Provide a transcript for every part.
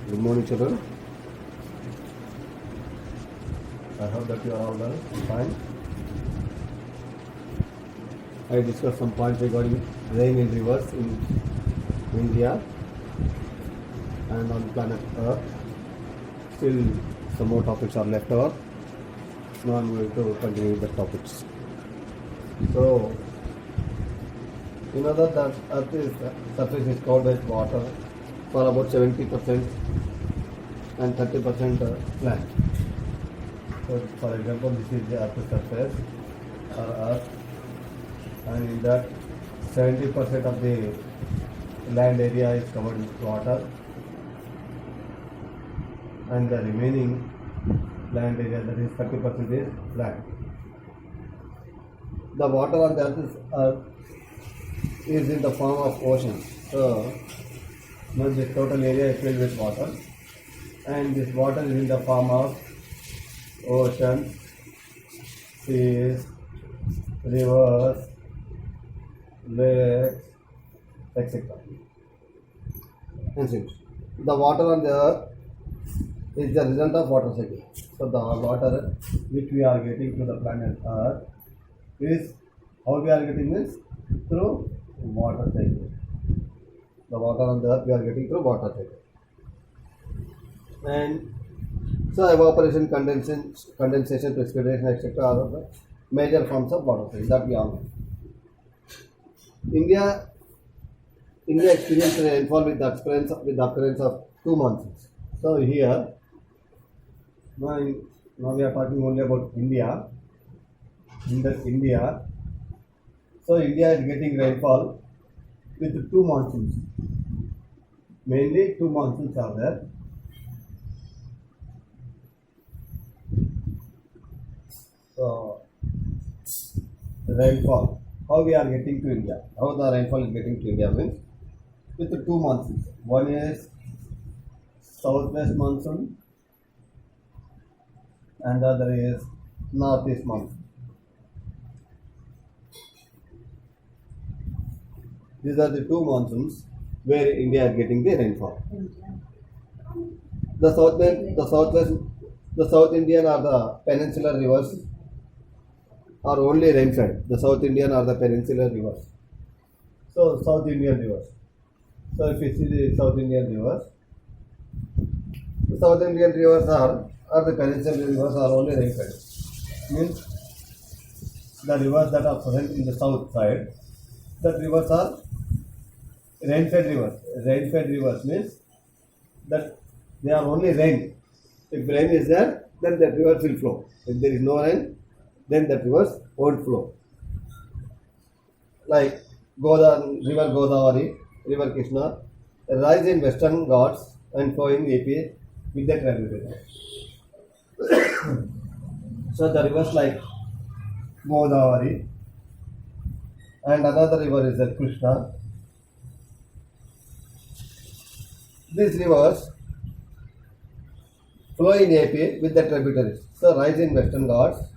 Good morning, children. I hope that you are all well, fine. I discussed some points regarding rain in rivers in India and on planet Earth. Still, some more topics are left over. Now I'm going to continue with the topics. So, you know that the Earth's surface is covered with water for about 70% and 30% land. So, for example, this is the Earth's surface or Earth, and in that 70% of the land area is covered with water, and the remaining land area, that is 30%, is land. The water on the Earth is in the form of ocean. So, now the total area is filled with water, and this water is in the form of ocean, seas, rivers, lakes, etc. And since the water on the Earth is the result of water cycle. So the water which we are getting to the planet Earth is how we are getting this through water cycle. The water on the Earth we are getting through water cycle. And so evaporation, condensation, precipitation, etc. are the major forms of water cycle that we all know. India experienced rainfall with the occurrence of 2 monsoons. So here, now we are talking only about India. India. So India is getting rainfall with 2 monsoons. Mainly 2 monsoons are there. So rainfall, how we are getting to India, how the rainfall is getting to India means with the 2 monsoons. One is southwest monsoon and the other is northeast monsoon. These are the 2 monsoons where India is getting the rainfall. The South Indian or the peninsular rivers are only rain-fed. The South Indian or the peninsular rivers. So South Indian rivers. So if you see the South Indian rivers, the South Indian rivers or the peninsular rivers are only rain-fed. Means the rivers that are present in the south side, the rivers are rain-fed rivers. Rain-fed rivers means that they are only rain. If rain is there, then the rivers will flow. If there is no rain, then the rivers won't flow. Like River Godavari, River Krishna, rise in Western Ghats and flow in AP with the tributaries. So the rivers like Godavari and another river is the Krishna. These rivers flow in AP with the tributaries. So rise in Western Ghats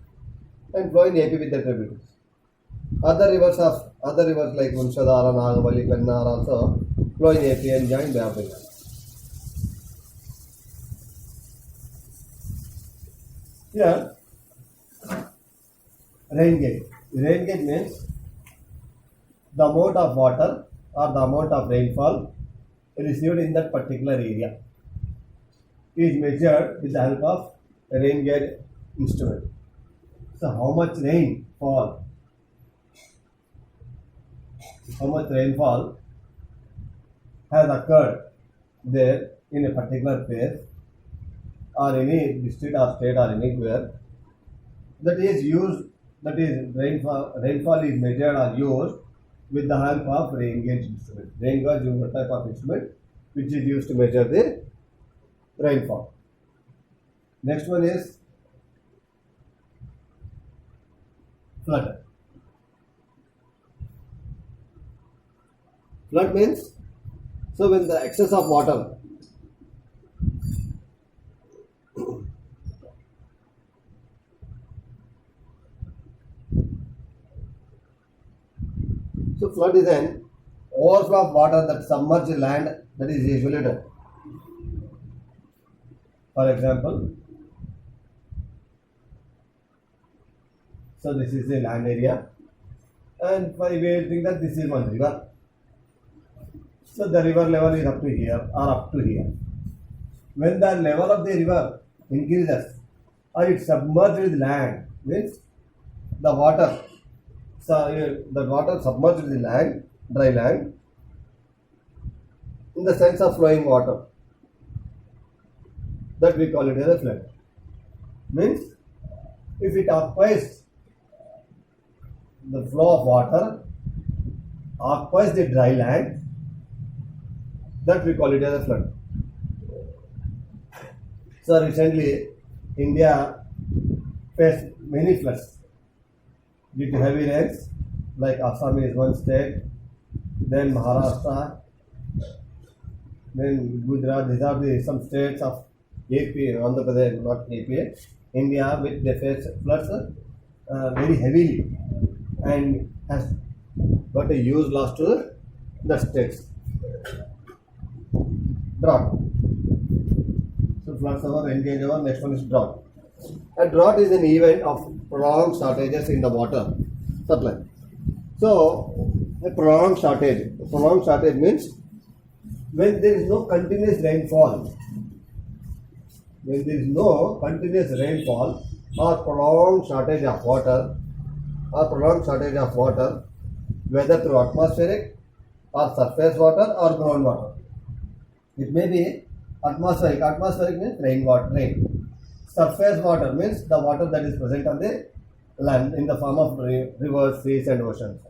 and flow in AP with the tributaries. Other rivers like Munshadhara, Nagavali, Penna are also flow in AP and join Bay of Bengal. Here, rain gauge. Rain gauge means the amount of water or the amount of rainfall received in that particular area is measured with the help of a rain gauge instrument. So how much rainfall has occurred there in a particular place or any district or state or anywhere, rainfall is measured or used with the help of rain gauge instrument. Rain gauge is a type of instrument which is used to measure the rainfall. Next one is flood. Flood means, so when the excess of water so flood is an overflow of water that submerges land, that is usually done. For example, so this is the land area, and we will think that this is one river. So the river level is up to here or up to here. When the level of the river increases or it submerges land, means the water, so the water submerges the land, dry land, in the sense of flowing water. That we call it as a flood. Means if it occupies the flow of water, occupies the dry land, that we call it as a flood. So recently, India faced many floods due to heavy rains, like Assam is one state, then Maharashtra, then Gujarat. These are the some states of AP, Andhra Pradesh, not AP, India, which they face floods very heavily and has got a huge loss to the states. Drought. So floods over, engage over, next one is drought. A drought is an event of prolonged shortages in the water supply. So a prolonged shortage means when there is no continuous rainfall. When there is no continuous rainfall or prolonged shortage of water, whether through atmospheric or surface water or groundwater. It may be atmospheric. Atmospheric means rain. Surface water means the water that is present on the land in the form of rivers, seas and oceans.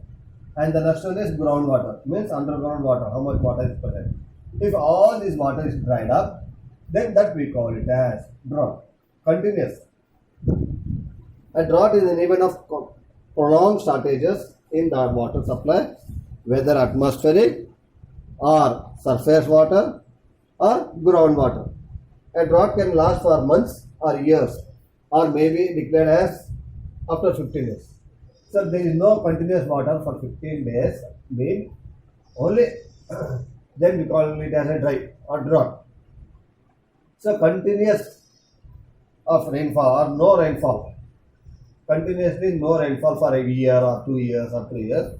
And the next one is groundwater, means underground water, how much water is present. If all this water is dried up, then that we call it as drought. Continuous. A drought is an event of prolonged shortages in the water supply, whether atmospheric or surface water or groundwater. A drought can last for months or years or may be declared as after 15 days. So there is no continuous water for 15 days, mean only then we call it as a dry or drought. So continuous of rainfall or no rainfall, continuously no rainfall for a year or 2 years or 3 years,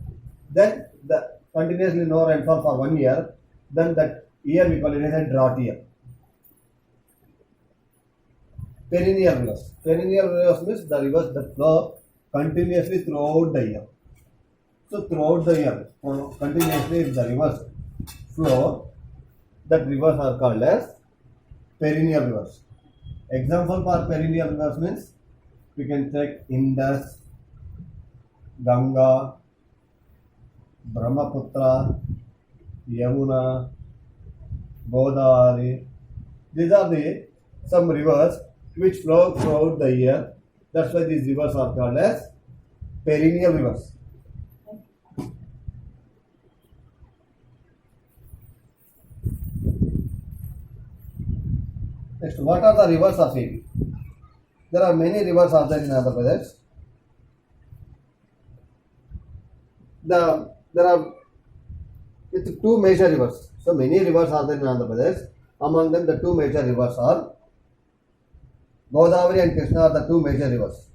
then the continuously no rainfall for 1 year, then that year we call it as a drought year. Perennial rivers. Perennial rivers means the rivers that flow continuously throughout the year. So throughout the year, continuously if the rivers flow, that rivers are called as perennial rivers. Example for perennial rivers means we can take Indus, Ganga, Brahmaputra, Yamuna, Godavari. These are the some rivers which flow throughout the year. That's why these rivers are called as perennial rivers. Next, what are the rivers of AP? There are many rivers are there in Andhra Pradesh. There are with two major rivers. So many rivers are there in Andhra Pradesh. Among them, the two major rivers are Godavari and Krishna are the two major rivers.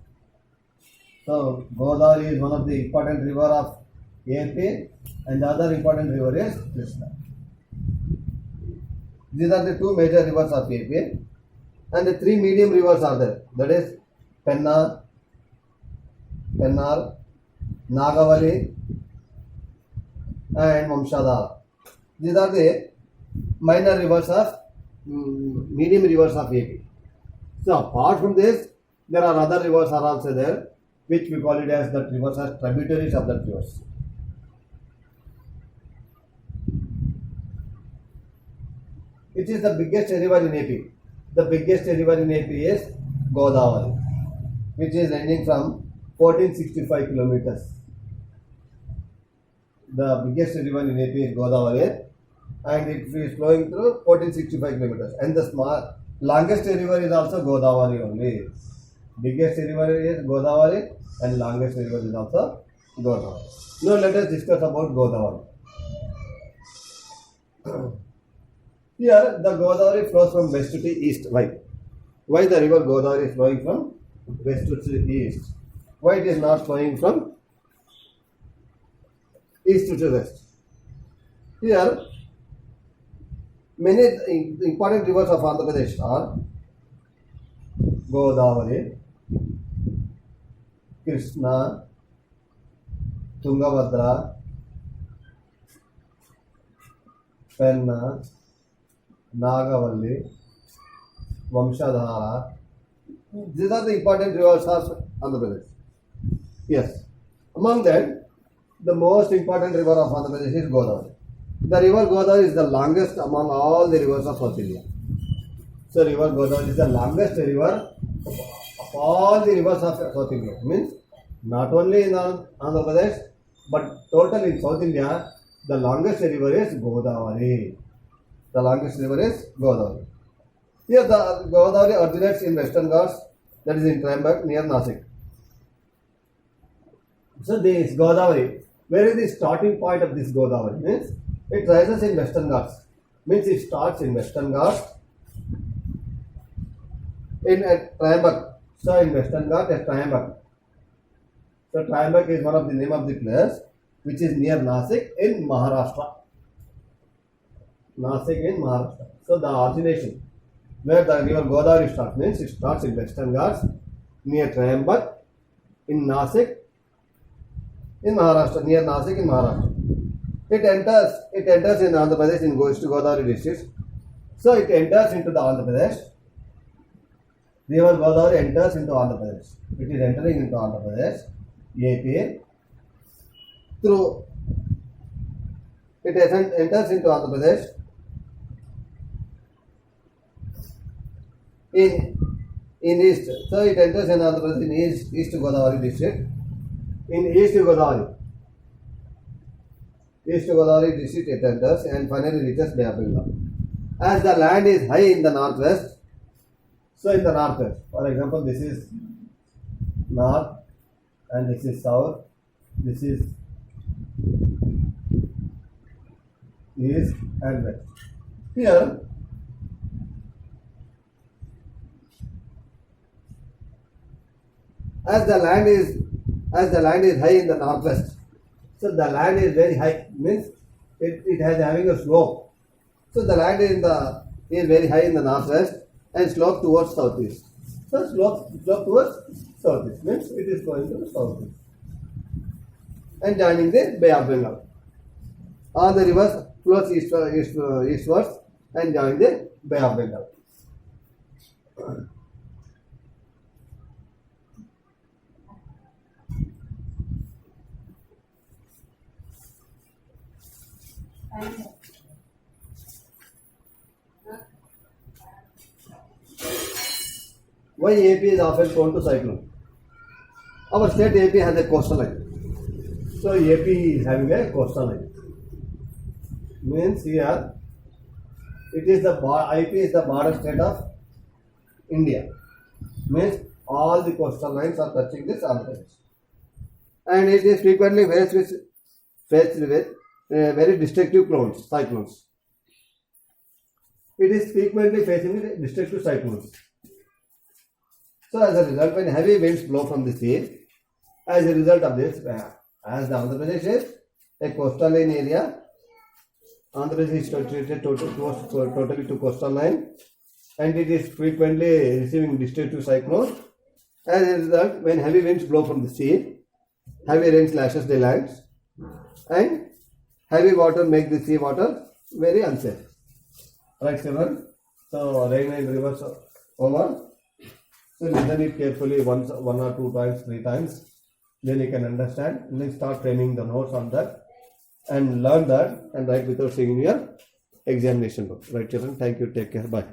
So Godavari is one of the important river of AP, and the other important river is Krishna. These are the two major rivers of AP, and the three medium rivers are there. That is Pennar, Nagavali, and Vamshadhara. These are the minor rivers of medium rivers of AP. So apart from this, there are other rivers are also there, which we call it as that rivers as tributaries of that rivers. Which is the biggest river in AP? The biggest river in AP is Godavari, which is ranging from 1465 kilometers. The biggest river in AP is Godavari, and it is flowing through 1465 kilometers. And the longest river is also Godavari only. Biggest river is Godavari, and longest river is also Godavari. Now let us discuss about Godavari. Here the Godavari flows from west to east. Why? Why the river Godavari is flowing from west to east? Why it is not flowing from east to west? Here, many important rivers of Andhra Pradesh are Godavari, Krishna, Tungabhadra, Penna, Nagavalli, Vamshadhara. These are the important rivers of Andhra Pradesh. Yes. Among them, the most important river of Andhra Pradesh is Godavari. The river Godavari is the longest among all the rivers of South India. So, river Godavari is the longest river of all the rivers of South India. Means, not only in Andhra Pradesh, but total in South India, the longest river is Godavari. The longest river is Godavari. Here, the Godavari originates in Western Ghats, that is in Triambak near Nasik. So, this Godavari, where is the starting point of this Godavari? Means, it rises in Western Ghats. Means, it starts in Western Ghats in Triambak. So, in Western Ghats, at Triambak. So, Triambak is one of the name of the place, which is near Nasik in Maharashtra. Nasik in Maharashtra. So, the origination, where the river Godavari starts, means it starts in Western Ghats near Triambak in Nasik in Maharashtra, near Nasik in Maharashtra. It enters in Andhra Pradesh in West Godavari district. So, it enters into the Andhra Pradesh. River Godavari enters into Andhra Pradesh. It is entering into Andhra Pradesh, AP, through it enters into Andhra Pradesh in east. So, it enters in Andhra Pradesh in East Godavari district. In East Godavari district it enters and finally reaches Bay of Bengal. As the land is high in the northwest, so in the northwest, for example, this is north and this is south, this is east and west. Here, as the land is high in the northwest, so the land is very high, means it has having a slope. So the land is very high in the northwest and slope towards southeast. So slope towards southeast means it is going to the southeast and joining the Bay of Bengal. All the rivers flows eastwards and join the Bay of Bengal. Why AP is often prone to cyclone? Our state AP has a coastal line. So AP is having a coastal line. Means here it is the IP is the border state of India. Means all the coastal lines are touching this Andhra Pradesh. And it is frequently faced with very destructive cyclones. It is frequently facing with destructive cyclones. So as a result, when heavy winds blow from the sea, as a result of this, as the Andhra Pradesh is a coastal line area, Andhra Pradesh is treated totally to coastal line, and it is frequently receiving destructive cyclones. As a result, when heavy winds blow from the sea, heavy rain slashes the lands, and heavy water makes the sea water very unsafe. Right, children? So rain and rivers over. So listen it carefully one or two times, 3 times. Then you can understand. And then start training the notes on that and learn that and write without seeing your examination book. Right, children? Thank you. Take care. Bye.